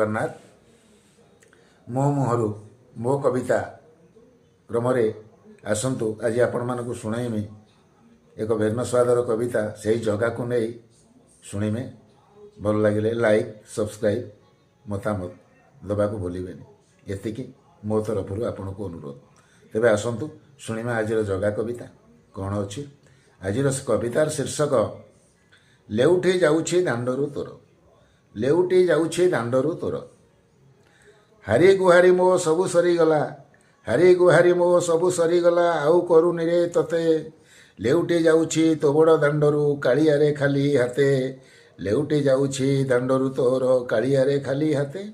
जगन्नाथ मो मुहरु मो कविता क्रमरे आसतु आज आपण मानक शुणेमी एक भिन्न स्वादर कविता से जगह को नहीं शुणिमे भल लगे लाइक सब्सक्राइब मतामत दबा को भूलें एति मो तरफ आपण को अनुरोध तेरे आसतु शुणिमा आज जगह कविता कौन अच्छी आज कवितार शीर्षक लेउठी जाउछि दांडरू तोर लेउठी जाउछि दांडरू तोर हारी गुहारी मो सबु सरीगला हारी गुहारी मो सबु सरीगला आउ करुनी रे तते लेउठी जाउछि तो बड़ दांडरू कालियारे खाली हाते लेउठी जाउछि दांडरू तोर कालियारे खाली हाते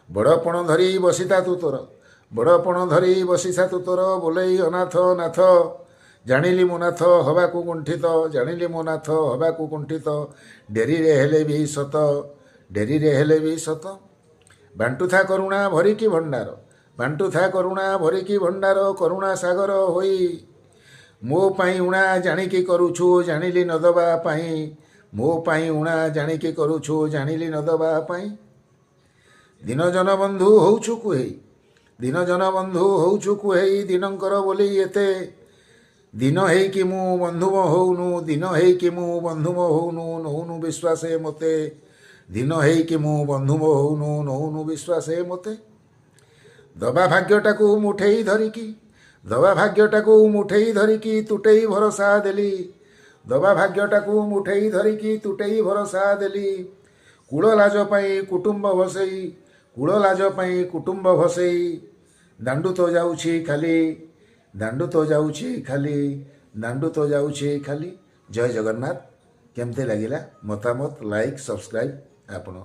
बड़पण धरी बसिता तू तोर बड़पण धरी बसिता तू तोर बोलई अनाथ नाथ जानिली मो नाथ हवाकू कुंठित जानिली मो नाथ हवाकू कुंठित डेरी रे हेले भी सत डेरी रे हेले भी सत बांटू था करुणा भरिकी भंडार बांटू था करुणा भरिकी भंडार करुणा सागर होई मो पाई उणा जानिकी करुछु जानिली न दबा पाई मो पाई उणा जानिकी करुछु जानिली न दबा पाई दिन जन बंधु होउछु कुहेई दिन जन बंधु होउछु कुहेई दिनंकर बोली एते दिन है कि मु बंधुम होउनु दिन है कि मु बंधुम होउनु नहुनु विश्वासे मते दिन है कि मु बंधुम होउनु नहुनु विश्वासे मते दबा भाग्यटाकू मुठेई धरिकी दबा भाग्यटाकू मुठेई धरिकी तुटेई भरोसा देली दबा भाग्यटाकू मुठेई धरिकी तुटेई भरोसा देली कूल लाज पाई कुटुंब भसेई कूल लाज पाई कुटुंब भसेई दांडू तो जाउछि खाली दांडू तो जाउछि खाली दांडू तो जाउछि खाली जय जगन्नाथ केमते लागिला मतामत लाइक सब्सक्राइब आपण